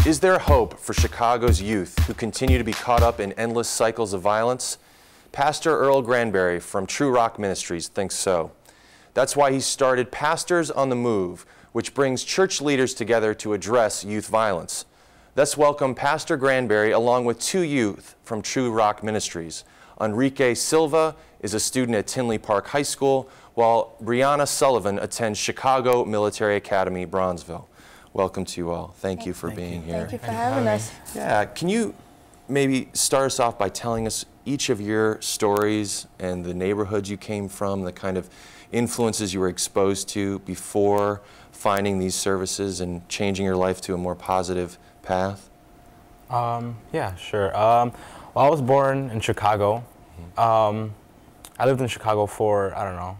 Is there hope for Chicago's youth who continue to be caught up in endless cycles of violence? Pastor Earl Grandberry from True Rock Ministries thinks so. That's why he started Pastors on the Move, which brings church leaders together to address youth violence. Let's welcome Pastor Grandberry along with two youth from True Rock Ministries. Enrique Silva is a student at Tinley Park High School, while Brianna Sullivan attends Chicago Military Academy, Bronzeville. Welcome to you all. Thank you for being here. Thank you for having us. Yeah, can you maybe start us off by telling us each of your stories and the neighborhoods you came from, the kind of influences you were exposed to before finding these services and changing your life to a more positive path? Yeah, sure. Well, I was born in Chicago. I lived in Chicago for, I don't know,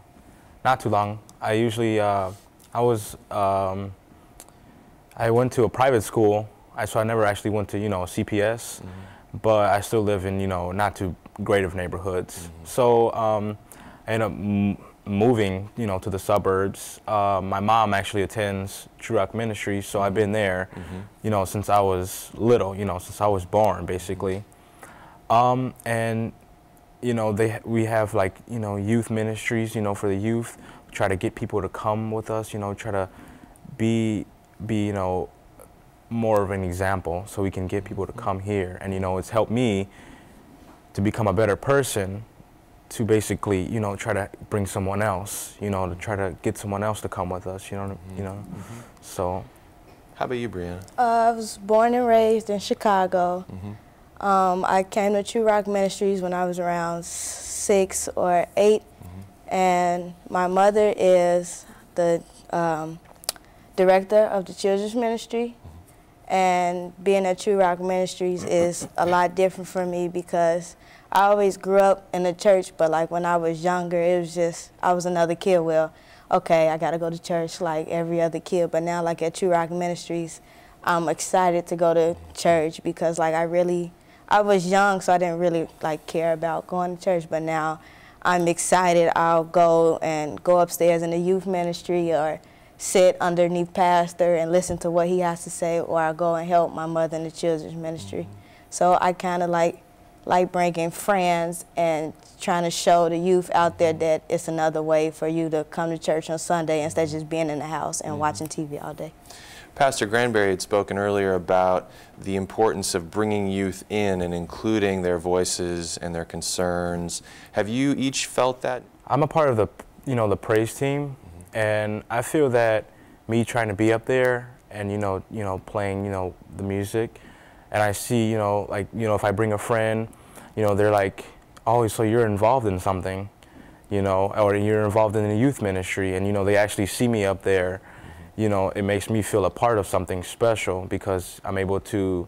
not too long. I usually, I went to a private school, so I never actually went to, CPS, but I still live in, not too great of neighborhoods. So I ended up moving, to the suburbs. My mom actually attends True Rock Ministries, so I've been there, since I was little, since I was born, basically. And, we have like, youth ministries, for the youth. We try to get people to come with us, try to be more of an example so we can get people to come here. And, it's helped me to become a better person, to basically, try to bring someone else, to try to get someone else to come with us, So. How about you, Brianna? I was born and raised in Chicago. I came to True Rock Ministries when I was around 6 or 8, and my mother is the director of the children's ministry, and being at True Rock Ministries is a lot different for me because I always grew up in the church, but like when I was younger, it was just, I was another kid. Well, okay, I gotta go to church like every other kid, but now like at True Rock Ministries, I'm excited to go to church because like I was young, so I didn't really like care about going to church, but now I'm excited. I'll go upstairs in the youth ministry or sit underneath pastor and listen to what he has to say, or I'll go and help my mother in the children's ministry. So I kind of like bringing friends and trying to show the youth out there that it's another way for you to come to church on Sunday instead of just being in the house and watching TV all day. Pastor Grandberry had spoken earlier about the importance of bringing youth in and including their voices and their concerns. Have you each felt that? I'm a part of the, the praise team, and I feel that me trying to be up there and, playing, the music, and I see, if I bring a friend, they're like, oh, so you're involved in something, or you're involved in the youth ministry, and, they actually see me up there. It makes me feel a part of something special because I'm able to,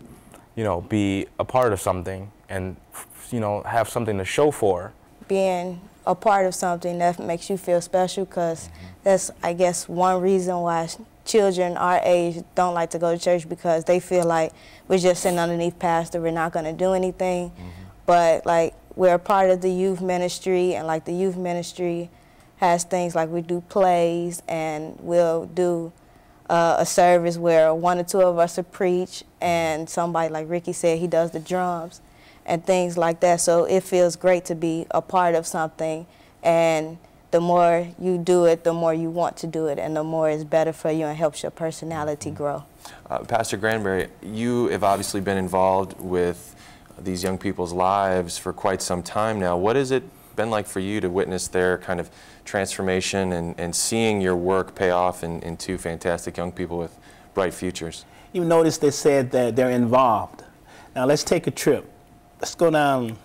be a part of something and, have something to show for. Being a part of something that makes you feel special, because that's, I guess, one reason why children our age don't like to go to church, because they feel like we're just sitting underneath pastor, we're not going to do anything. But like we're a part of the youth ministry, and like the youth ministry has things like we do plays, and we'll do a service where 1 or 2 of us will preach, and somebody like Ricky said, he does the drums and things like that. So it feels great to be a part of something, and the more you do it, the more you want to do it, and the more it's better for you and helps your personality grow. Pastor Grandberry, you have obviously been involved with these young people's lives for quite some time now. What has it been like for you to witness their kind of transformation and seeing your work pay off in 2 fantastic young people with bright futures? You notice they said that they're involved. Now let's take a trip. Let's go down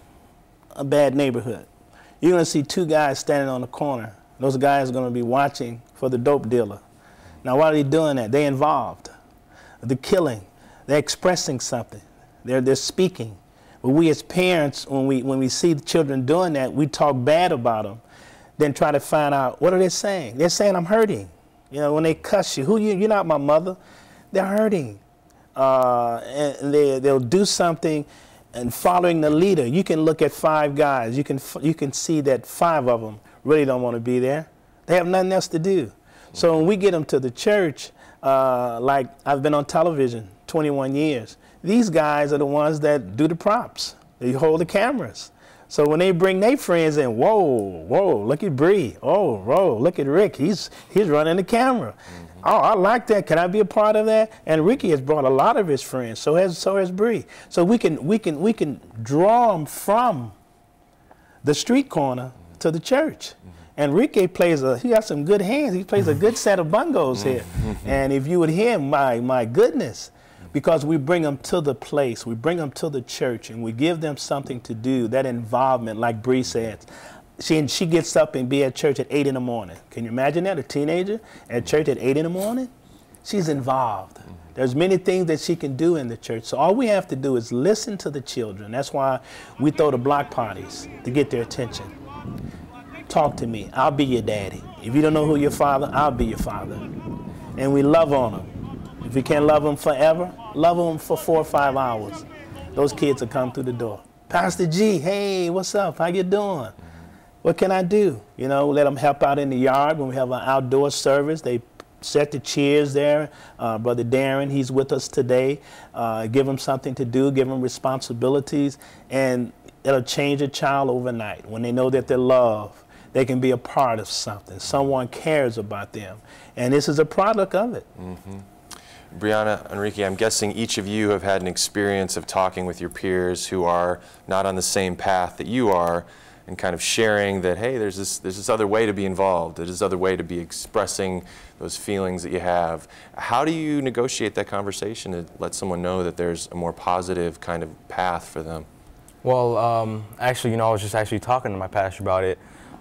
a bad neighborhood. You're going to see 2 guys standing on the corner. Those guys are going to be watching for the dope dealer. Now why are they doing that? They're involved. The killing, they're expressing something. They're speaking. But we as parents, when we see the children doing that, we talk bad about them, then try to find out, what are they saying? They're saying, I'm hurting. When they cuss you, you're not my mother. They're hurting. And they'll do something, and following the leader. You can look at 5 guys. You can see that 5 of them really don't want to be there. They have nothing else to do. So when we get them to the church, like I've been on television 21 years. These guys are the ones that do the props. They hold the cameras. So when they bring their friends in, whoa, look at Bree. Oh, whoa, look at Rick. He's running the camera. Oh, I like that. Can I be a part of that? And Ricky has brought a lot of his friends. So has Bree. So we can draw them from the street corner to the church. And Ricky he got some good hands. He plays a good set of bongos here. And if you would hear, my goodness, because we bring them to the place, we bring them to the church, and we give them something to do, that involvement, like Bree said. She gets up and be at church at 8 in the morning. Can you imagine that, a teenager at church at 8 in the morning? She's involved. There's many things that she can do in the church. So all we have to do is listen to the children. That's why we throw the block parties, to get their attention. Talk to me. I'll be your daddy. If you don't know who your father, I'll be your father. And we love on them. If we can't love them forever, love them for 4 or 5 hours. Those kids will come through the door. Pastor G, hey, what's up? How you doing? What can I do? You know, let them help out in the yard when we have an outdoor service. They set the chairs there. Brother Darren, he's with us today. Give them something to do, give them responsibilities, and it'll change a child overnight. When they know that they're loved, they can be a part of something. Someone cares about them. And this is a product of it. Brianna, Enrique, I'm guessing each of you have had an experience of talking with your peers who are not on the same path that you are, and kind of sharing that, hey, there's this other way to be involved, there's this other way to be expressing those feelings that you have. How do you negotiate that conversation to let someone know that there's a more positive kind of path for them? Well, actually, I was just actually talking to my pastor about it.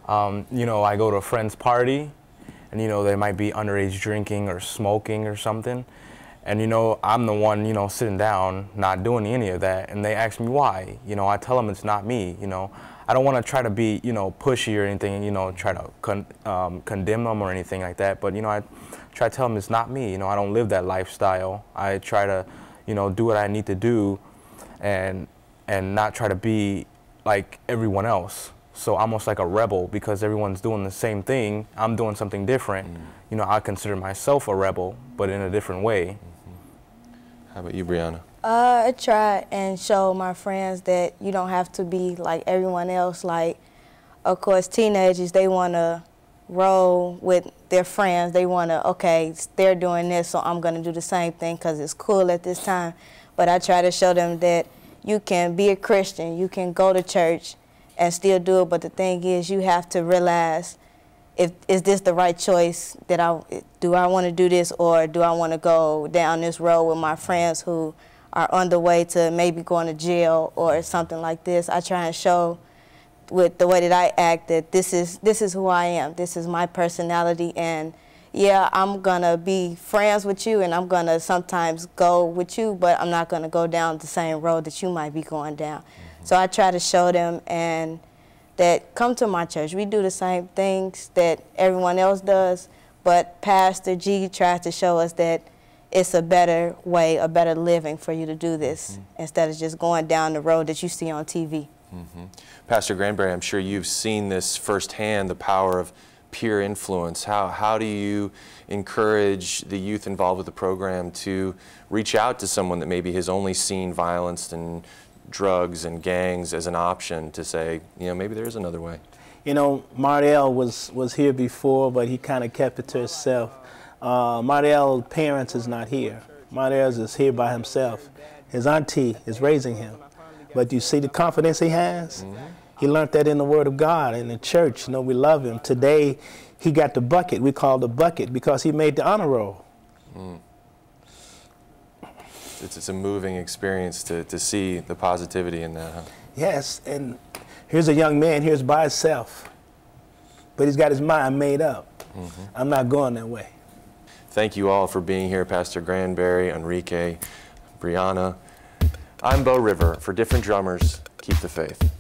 I go to a friend's party, and, they might be underage drinking or smoking or something. And, I'm the one, sitting down, not doing any of that. And they ask me why. I tell them it's not me. I don't want to try to be, pushy or anything, try to condemn them or anything like that. But, I try to tell them it's not me. I don't live that lifestyle. I try to, do what I need to do and not try to be like everyone else. So almost like a rebel, because everyone's doing the same thing. I'm doing something different. I consider myself a rebel, but in a different way. How about you, Brianna? I try and show my friends that you don't have to be like everyone else. Like, of course, teenagers, they want to roll with their friends. They want to, okay, they're doing this, so I'm going to do the same thing because it's cool at this time. But I try to show them that you can be a Christian, you can go to church and still do it. But the thing is, you have to realize, is this the right choice? Do I want to do this, or do I want to go down this road with my friends who are on the way to maybe going to jail or something like this? I try and show with the way that I act that this is who I am. This is my personality, and yeah, I'm gonna be friends with you, and I'm gonna sometimes go with you, but I'm not gonna go down the same road that you might be going down. So I try to show them and that come to my church. We do the same things that everyone else does, but Pastor G tries to show us that it's a better way, a better living for you to do this instead of just going down the road that you see on TV. Pastor Grandberry, I'm sure you've seen this firsthand, the power of peer influence. How do you encourage the youth involved with the program to reach out to someone that maybe has only seen violence and drugs and gangs as an option, to say, maybe there is another way? Mardell was here before, but he kind of kept it to himself. Mardell's parents is not here. Mardell is here by himself. His auntie is raising him. But you see the confidence he has? He learned that in the Word of God, in the church. We love him. Today, he got the bucket. We call the bucket because he made the honor roll. It's a moving experience to see the positivity in that, huh? Yes, and here's a young man, here's by himself. But he's got his mind made up. I'm not going that way. Thank you all for being here, Pastor Grandberry, Enrique, Brianna. I'm Bo River. For Different Drummers, keep the faith.